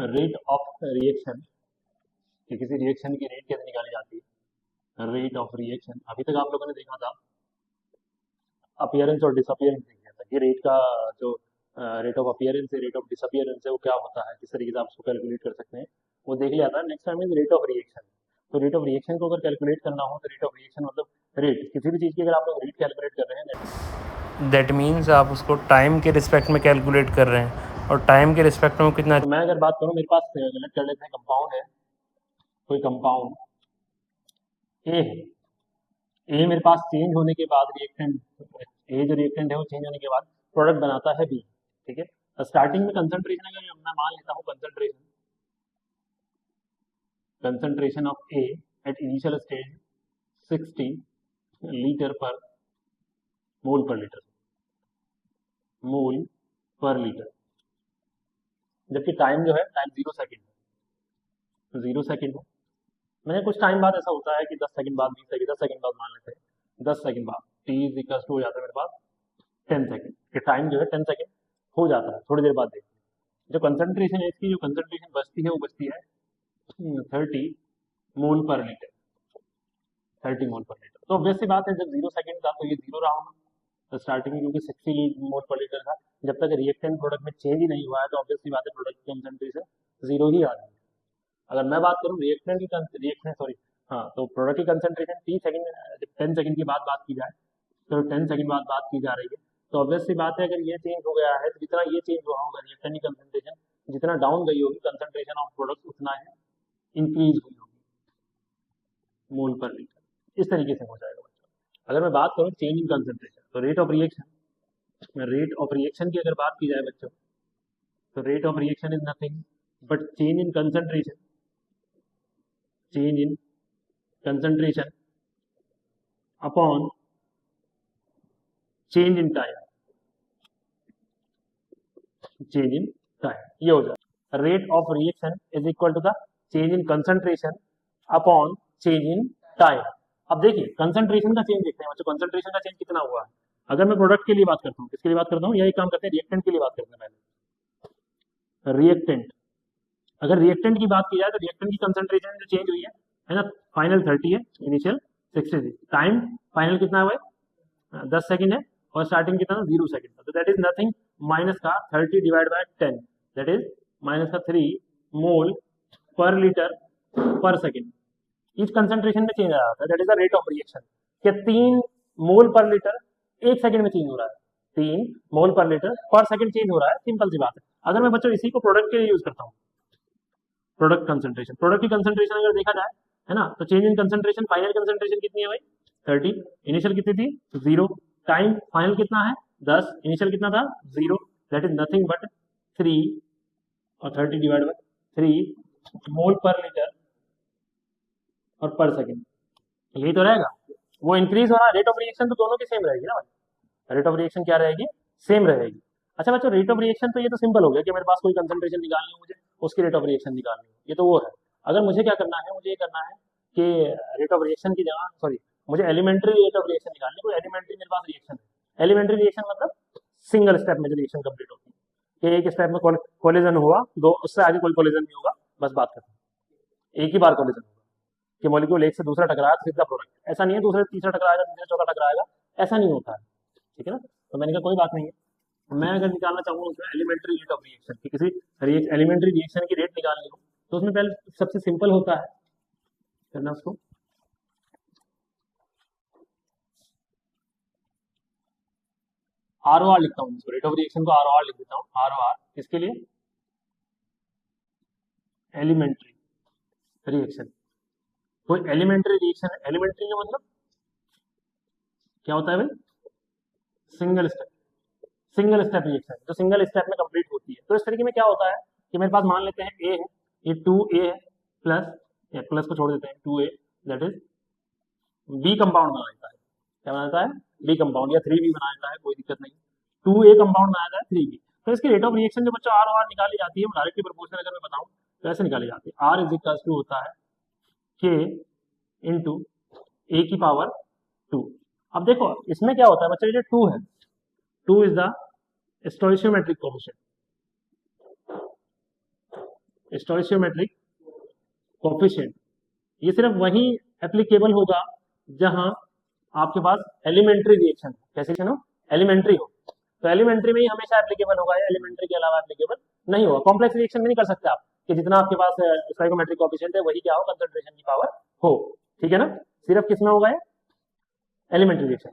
Rate of reaction कि किसी reaction की रेट कैसे निकाली जाती है। रेट ऑफ रिएक्शन अभी तक आप लोगों ने देखा था अपीयरेंस और डिसअपीयरेंस देख लिया था कि रेट का जो रेट ऑफ अपीयरेंस है, रेट ऑफ डिसअपीयरेंस है, वो क्या होता है, किस तरीके से आप उसको कैलकुलेट कर सकते हैं, वो देख लिया था। Next time is rate of reaction. तो रेट ऑफ रिएक्शन को अगर कैलकुलेट करना हो तो रेट ऑफ रिएक्शन मतलब रेट किसी भी चीज़ की अगर आप लोग रेट कैलकुलेट कर रहे हैं दैट मीन्स आप उसको टाइम के रिस्पेक्ट में कैलकुलेट कर रहे हैं और टाइम के रिस्पेक्ट में कितना। तो मैं अगर बात करूँ, मेरे पास सेलेक्ट कर लेते हैं कंपाउंड है, कोई कंपाउंड ए है। ए मेरे पास चेंज होने के बाद रिएक्टेंट, ए जो रिएक्टेंट है वो चेंज होने के बाद प्रोडक्ट बनाता है बी। ठीक है, तो स्टार्टिंग में कंसंट्रेशन अगर मैं मान लेता हूँ concentration of A at initial stage 60 litre पर मोल पर लीटर, मोल पर लीटर, जबकि टाइम जो है टाइम 0 सेकेंड है, 0 सेकेंड है। मैंने कुछ टाइम बाद ऐसा होता है कि 10 सेकंड बाद, 20 सेकंड, 10 सेकंड बाद मान लेते हैं, 10 सेकंड बाद टी इज इक्वल टू हो जाता है मेरे पास 10 सेकंड के टाइम जो है 10 सेकंड हो जाता है। थोड़ी देर बाद देखते हैं जो कंसंट्रेशन है, इसकी जो कंसंट्रेशन बचती है वो बचती है 30 मोल पर लीटर, 30 मोल पर लीटर। तो ऑब्वियस सी बात है जब 0 सेकंड था तो ये जीरो रहा होगा। तो स्टार्टिंग में क्योंकि 60 मोल पर लीटर था, जब तक रिएक्टेंट प्रोडक्ट में चेंज ही नहीं हुआ है तो ऑब्वियस सी बात है प्रोडक्ट की कंसंट्रेशन जीरो ही आ रही है। अगर मैं बात करूँ रिएक्टेंट की रिएक्शन सॉरी हाँ, तो प्रोडक्ट की कंसंट्रेशन 10 सेकंड की बात की जाए तो 10 सेकंड बाद बात की जा रही है, तो ऑब्वियस सी बात है अगर ये चेंज हो गया है तो जितना ये चेंज हुआ होगा रिएक्टेंट की कंसंट्रेशन जितना डाउन गई होगी, कंसंट्रेशन ऑफ प्रोडक्ट उतना है इंक्रीज हुई होगी मोल पर लीटर। इस तरीके से हो जाएगा बच्चों। अगर मैं बात करूँ चेंज इन कंसंट्रेशन, तो रेट ऑफ रिएक्शन की अगर बात की जाए बच्चों, तो rate of reaction is nothing but change in concentration, change in concentration upon change in time, change in time, ये हो जाए rate of reaction is equal to the change in concentration upon change in time. अब देखिए concentration का change देखते हैं बच्चों, concentration का चेंज कितना हुआ है। अगर मैं प्रोडक्ट के लिए बात करता हूँ, किसके लिए बात करता हूँ, यही काम करते हैं रिएक्टेंट के लिए बात करते हैं। पहले रिएक्टेंट, अगर रिएक्टेंट की बात की जाए तो रिएक्टेंट की कंसंट्रेशन जो चेंज हुई है ना, फाइनल 30 है, इनिशियल 60 है, टाइम फाइनल कितना हुआ है 10 सेकंड है, और स्टार्टिंग कितना 0 सेकंड था, तो दैट इज नथिंग माइनस का 30 divide by 10, that is minus का 3 मोल पर लीटर पर सेकंड। इस कंसंट्रेशन में चेंज आ रहा था, that is the rate of reaction कि 3 मोल पर लीटर 1 सेकंड में चेंज हो रहा है, 3 मोल पर लीटर पर सेकंड चेंज हो रहा है। सिंपल सी बात है। अगर मैं बच्चों इसी को प्रोडक्ट के लिए यूज करता हूँ, प्रोडक्ट कंसंट्रेशन, प्रोडक्ट की कंसंट्रेशन अगर देखा जाए है ना, तो change in concentration final concentration कितनी है भाई 30, इनिशियल कितनी थी 0, टाइम फाइनल कितना है 10, इनिशियल कितना था 0, दैट इज नथिंग बट 3 और 30 divide by 3 mole per litre और पर सेकंड, यही तो रहेगा। वो इंक्रीज हो रहा है, रेट ऑफ रिएक्शन तो दोनों की सेम रहेगी ना भाई, रेट ऑफ रिएक्शन क्या रहेगी, सेम रहेगी। अच्छा बच्चों रेट ऑफ रिएक्शन तो ये तो सिंपल हो गया कि मेरे पास कोई कंसंट्रेशन निकालनी है मुझे, उसकी रेट ऑफ रिएक्शन निकालनी है, ये तो वो है। अगर मुझे क्या करना है, मुझे ये करना है कि रेट ऑफ रिएक्शन की जगह सॉरी मुझे एलिमेंट्री रेट ऑफ रिएक्शन निकालनी है। कोई एलिमेंट्री मेरे पास रिएक्शन है, एलिमेंट्री रिएक्शन मतलब सिंगल स्टेप में जो रिएक्शन कंप्लीट होती है, कि एक स्टेप में कोलिजन हुआ, दो उससे आगे कोई कोलिजन नहीं होगा, बस बात खत्म, एक ही बार कोलिजन होगा कि मॉलिक्यूल एक से दूसरा टकराया तो सीधा प्रोडक्ट, ऐसा नहीं है दूसरे तीसरा टकराएगा, तीसरा चौथा टकराएगा, ऐसा नहीं होता है। ठीक है ना, तो मैंने कहा कोई बात नहीं है, मैं अगर निकालना चाहूँगा उसमें एलिमेंट्री रेट ऑफ रिएक्शन की, किसी एलिमेंट्री रिएक्शन की रेट निकालनी हो, तो उसमें पहले सबसे सिंपल होता है करना उसको आर ओ आर लिखता हूँ, रेट ऑफ रिएक्शन को आर ओ आर लिख देता हूँ, आर ओ आर किसके लिए, एलिमेंट्री रिएक्शन। कोई एलिमेंट्री रिएक्शन, एलिमेंट्री का मतलब क्या होता है भाई, single step, single step reaction जो सिंगल स्टेप में कंप्लीट होती है। तो इस तरीके में क्या होता है कि मेरे पास मान लेते हैं ए है, ये 2A है प्लस, या प्लस को छोड़ देते हैं 2A, that is B compound बना देता है, क्या बनाता है बी कंपाउंड, या 3B बना देता है, कोई दिक्कत नहीं, 2A कंपाउंड बनाया है 3B। तो इसकी रेट ऑफ रिएक्शन जो बच्चों आर ओ आर निकाली जाती है वो डायरेक्टली प्रोपोर्शनल अगर मैं बताऊं तो ऐसे निकाली जाती है, आर इज इक्वल टू होता है के इंटू ए की पावर 2। अब देखो इसमें क्या होता है बच्चों, ये 2 है, 2 इज द स्टोइशियोमेट्रिक कोफिशिएंट, स्टोइशियोमेट्रिक कोफिशिएंट, ये सिर्फ वही एप्लीकेबल होगा जहां आपके पास एलिमेंट्री रिएक्शन, कैसे रिएक्शन हो, एलिमेंट्री हो, तो एलिमेंट्री में ही हमेशा एप्लीकेबल होगा, या एलिमेंट्री के अलावा एप्लीकेबल नहीं होगा। कॉम्प्लेक्स रिएक्शन में नहीं कर सकते आप कि जितना आपके पास स्टोइकोमेट्रिक कोफिशिएंट है वही क्या हो, कंसंट्रेशन की पावर हो, ठीक है ना। सिर्फ किस में होगा ये, एलिमेंट्री रिएक्शन,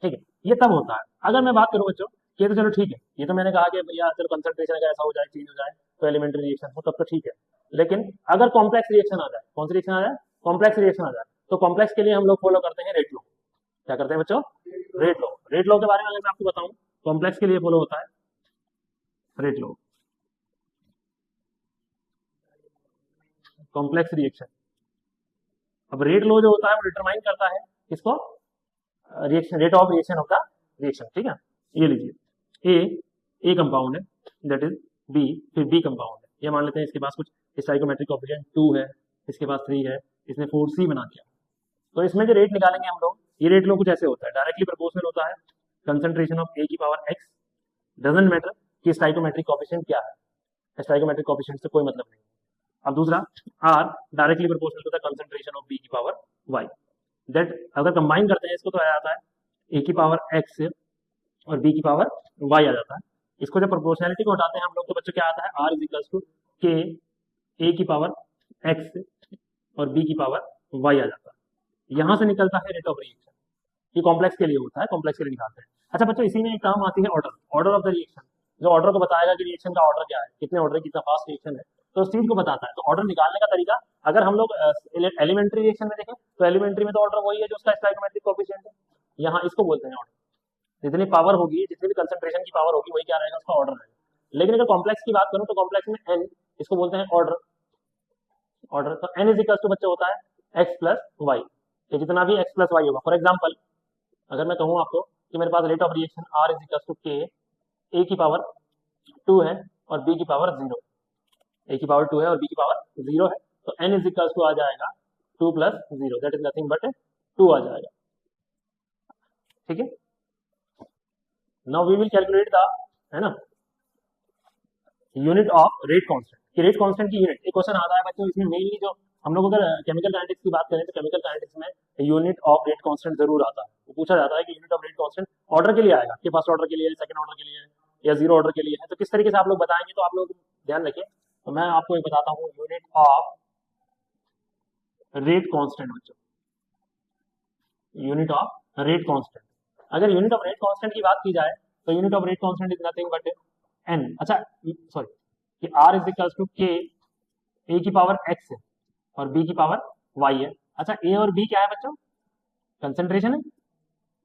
ठीक है। ये तब होता है, अगर मैं बात करूं बच्चों, ये तो चलो ठीक है, ये तो मैंने कहा कि भैया चलो कंसंट्रेशन अगर ऐसा हो जाए, चेंज हो जाए तो एलिमेंट्री रिएक्शन हो, तब तो ठीक है। लेकिन अगर कॉम्प्लेक्स रिएक्शन आ जाए, कौन सी रिएक्शन आ जाए, कॉम्प्लेक्स रिएक्शन आ जाए, तो कॉम्प्लेक्स के लिए हम लोग फॉलो करते हैं रेट लॉ। क्या करते हैं बच्चों, रेट लॉ। रेट लॉ के बारे में अगर मैं आपको बताऊं, कॉम्प्लेक्स के लिए फॉलो होता है रेट लॉ, कॉम्प्लेक्स रिएक्शन। अब रेट लॉ जो होता है वो डिटरमाइन करता है किसको, reaction, rate of reaction of the reaction, ठीक है। ये लीजिए ए कंपाउंड है, दैट इज बी, फिर बी कंपाउंड है, ये मान लेते हैं इसके पास कुछ स्टोइकोमेट्रिक कोएफिशिएंट 2 है, इसके पास 3 है, इसने 4C बना दिया। तो इसमें जो रेट निकालेंगे हम लोग, ये रेट लो कुछ ऐसे होता है, डायरेक्टली प्रोपोर्शनल होता है कंसंट्रेशन ऑफ ए की पावर एक्स, डजंट मैटर कि स्टोइकोमेट्रिक कोएफिशिएंट क्या है, स्टोइकोमेट्रिक कोएफिशिएंट से कोई मतलब नहीं। अब दूसरा R directly proportional to the concentration of B की पावर वाई, दैट अगर कंबाइन करते हैं इसको तो आ जाता है ए की पावर एक्स और बी की पावर वाई आ जाता है। इसको जब प्रोपोर्शनैलिटी को हटाते हैं हम लोग तो बच्चों क्या आता है, आर इज इक्वल्स टू के ए की पावर एक्स और बी की पावर वाई आ जाता है। यहां से निकलता है रेट ऑफ रिएक्शन, ये कॉम्प्लेक्स के लिए होता है, कॉम्प्लेक्स के लिए निकालते हैं। अच्छा बच्चों, इसी में एक टर्म आती है order, order of the reaction, जो ऑर्डर को बताएगा कि रिएक्शन का ऑर्डर क्या है, कितने ऑर्डर, कितना फास्ट रिएक्शन है, तो उस चीज को बताता है। तो ऑर्डर निकालने का तरीका, अगर हम लोग एलिमेंट्री रिएक्शन में देखें तो एलिमेंट्री में तो ऑर्डर वही है जो उसका स्टोइकोमेट्रिक कोएफिशिएंट है, यहाँ इसको बोलते हैं ऑर्डर। जितनी पावर होगी, जितनी भी कंसंट्रेशन की पावर होगी, वही क्या रहेगा, उसका ऑर्डर रहेगा। लेकिन अगर कॉम्प्लेक्स की बात करूं तो कॉम्प्लेक्स में एन, इसको बोलते हैं ऑर्डर, ऑर्डर। तो एन इज इक्वल टू बच्चे होता है एक्स प्लस वाई, ये जितना भी एक्स प्लस वाई होगा। फॉर एग्जाम्पल अगर मैं कहूँ आपको कि मेरे पास rate of reaction r is equal to के, ए की पावर 2 है और बी की पावर 0, ए की पावर 2 है और बी की पावर 0 है, तो एन इज इक्वल टू आ जाएगा 2 plus 0, that is nothing but 2 आ जाएगा, ठीक है। Now we will calculate the, है ना, यूनिट ऑफ रेट कांस्टेंट, कि रेट कांस्टेंट की यूनिट, एक क्वेश्चन आता है बच्चों इसमें मेनली, जो हम लोग अगर केमिकल काइनेटिक्स की बात करें तो केमिकल काइनेटिक्स में यूनिट ऑफ रेट कांस्टेंट जरूर आता है। वो पूछा जाता है कि unit of rate constant order के लिए आएगा, कि फर्स्ट ऑर्डर के लिए, सेकंड ऑर्डर के लिए या जीरो ऑर्डर के लिए है, तो किस तरीके से आप लोग बताएंगे, तो आप लोग ध्यान रखिए। तो मैं आपको एक बताता हूँ, यूनिट ऑफ रेट कांस्टेंट बच्चों, यूनिट ऑफ रेट कांस्टेंट। अगर यूनिट ऑफ रेट कांस्टेंट की बात की जाए तो unit of rate constant is nothing but N, अच्छा सॉरी, कि आर इज इक्वल टू के, ए की पावर एक्स है और बी की पावर वाई है। अच्छा ए और बी क्या है बच्चों, कंसंट्रेशन है,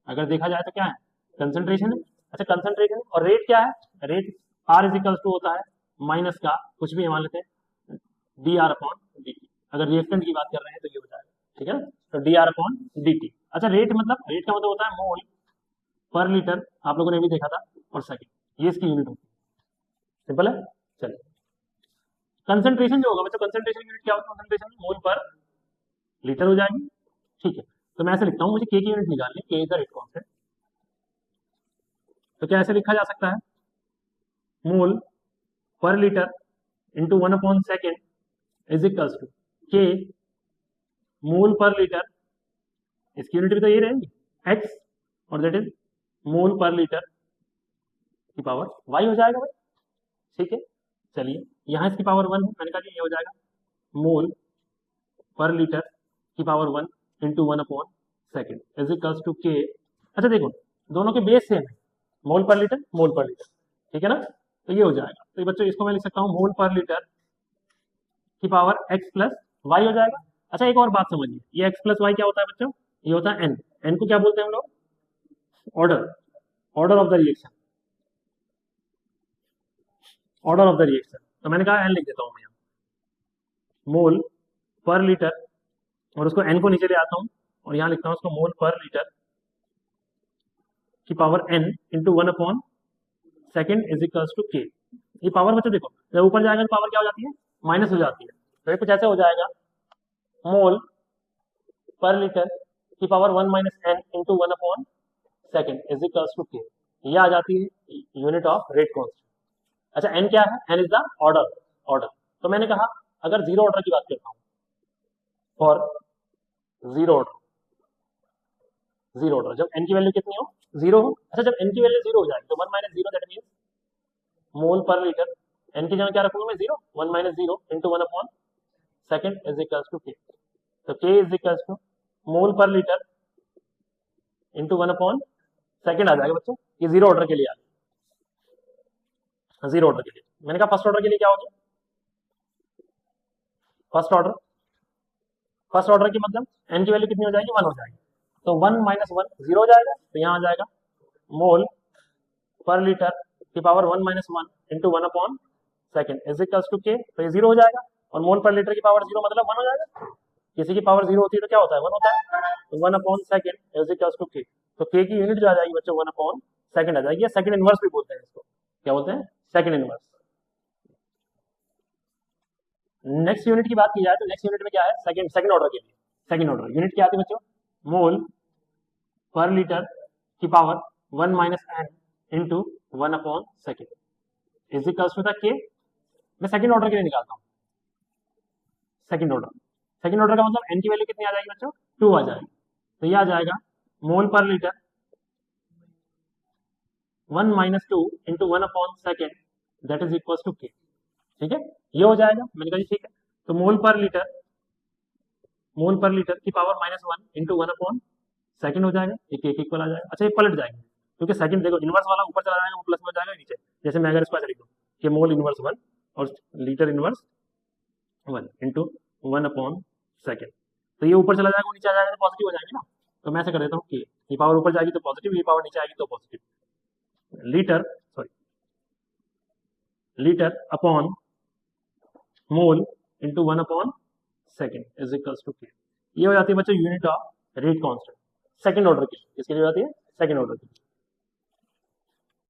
अगर देखा जाए तो क्या है, कंसंट्रेशन है। अच्छा कंसंट्रेशन और रेट क्या है, rate R is equal to होता है माइनस का कुछ भी मान लेते हैं D R upon D T, अगर रिएक्टेंट की बात कर रहे हैं तो ये हो जाएगा, ठीक है ना, तो D R upon D T. अच्छा रेट मतलब, रेट का मतलब होता है मोल पर लीटर, आप लोगों ने भी देखा था, और सेकंड, ये इसकी यूनिट होती है, सिंपल है। चलिए कंसंट्रेशन जो होगा बच्चों, कंसंट्रेशन यूनिट क्या होता है, कंसंट्रेशन मोल पर लीटर हो जाएगी, ठीक है। तो मैं ऐसे लिखता हूँ, मुझे के की यूनिट निकालनी है, के इज द रेट कांस्टेंट, तो क्या ऐसे लिखा जा सकता है, mole per litre into 1 upon second is equals to K mole per litre, इसकी यूनिट भी तो ये रहेगी एक्स, और that is mole per litre की पावर वाई हो जाएगा भाई, ठीक है। चलिए यहाँ इसकी पावर 1 है, मैंने कहा ये हो जाएगा मोल पर लीटर की power 1 into 1 upon second is equals to K. अच्छा देखो दोनों के बेस सेम है, मोल पर लीटर, मोल पर लीटर, ठीक है ना, तो ये हो जाएगा। तो ये बच्चों इसको मैं लिख सकता हूँ मोल पर लीटर की पावर एक्स प्लस वाई हो जाएगा। अच्छा एक और बात समझिए, ये एक्स प्लस वाई क्या होता है बच्चों, ये होता है एन, एन को क्या बोलते हैं हम लोग, order, order of the reaction, order of the reaction. तो मैंने कहा एन लिख देता हूँ मैं यहाँ, मोल पर लीटर, और उसको एन को नीचे ले आता हूँ और यहाँ लिखता हूँ उसको मोल पर लीटर की power n into 1 upon second is equals to k. ये पावर बच्चों देखो जब ऊपर जाएगा तो पावर क्या हो जाती है, माइनस हो जाती है, तो ये कुछ ऐसे हो जाएगा मोल पर लीटर की power 1 minus n into 1 upon second is equals to k, ये आ जाती है यूनिट ऑफ रेट कांस्टेंट। अच्छा एन क्या है, n is the order, order, तो मैंने कहा अगर जीरो ऑर्डर की बात करता हूँ, for zero order, zero order जब एन की वैल्यू कितनी हो, जीरो हो। अच्छा, जब एन की वैल्यू जीरो हो जाएगी तो 1 minus zero, that means mole per litre, n की जगह क्या रखूंगा मैं, zero, 1 minus zero into 1 upon second is equals to k. तो k is equals to mole per litre into 1 upon second आ जाएगा बच्चों। ये जीरो ऑर्डर के लिए आ गया, जीरो ऑर्डर के लिए। मैंने कहा फर्स्ट ऑर्डर के लिए क्या होगा, फर्स्ट ऑर्डर, फर्स्ट ऑर्डर की मतलब एन की वैल्यू कितनी हो जाएगी, 1 हो जाएगी। तो 1 माइनस 1 जीरो हो जाएगा, तो यहाँ आ जाएगा मोल पर लीटर की power 1 minus 1 into 1 upon second is equals to k. तो ये जीरो हो जाएगा, और मोल पर लीटर की पावर जीरो मतलब 1 हो जाएगा। किसी की पावर जीरो होती है तो क्या होता है, 1 होता है। तो 1 upon second is equals to k. तो के की यूनिट जो आ जाएगी बच्चों 1 अपॉन सेकेंड आ जाएगी, या सेकेंड इनवर्स भी बोलते हैं इसको, क्या बोलते हैं, सेकेंड इनवर्स। नेक्स्ट यूनिट की बात की जाए तो नेक्स्ट यूनिट में क्या है, सेकंड ऑर्डर के लिए सेकंड ऑर्डर यूनिट क्या आती है बच्चों, मोल पर लीटर की power 1 minus n into 1 upon second is equals to the k. मैं सेकंड ऑर्डर के लिए निकालता हूँ, सेकंड ऑर्डर का मतलब एन की वैल्यू कितनी आ जाएगी बच्चों, 2 आ जाएगी। तो ये आ जाएगा mole per litre 1 minus 2 into 1 upon second that is equals to k. ठीक है, ये हो जाएगा। मैंने कहा जी ठीक है। तो मोल पर लीटर की power minus 1 into 1 upon second हो जाएगा, ये के इक्वल आ जाएगा। अच्छा, ये पलट जाएंगे क्योंकि सेकंड देखो इनवर्स वाला ऊपर चला जाएगा, वो प्लस में हो जाएगा नीचे। जैसे मैं अगर इसको ऐसे लिख दूं कि मोल इनवर्स 1 और litre inverse 1 into 1 upon second, तो ये ऊपर चला जाएगा, वो नीचे आ जाएगा, तो पॉजिटिव हो जाएंगे ना। तो मैं ऐसे कर देता हूँ कि ये पावर ऊपर जाएगी तो पॉजिटिव, ये पावर नीचे आएगी तो positive. Litre upon mole into 1 upon second is equals to k. ये हो जाती है बच्चों unit of rate constant second order की। किसके लिए हो जाती है, सेकंड ऑर्डर की।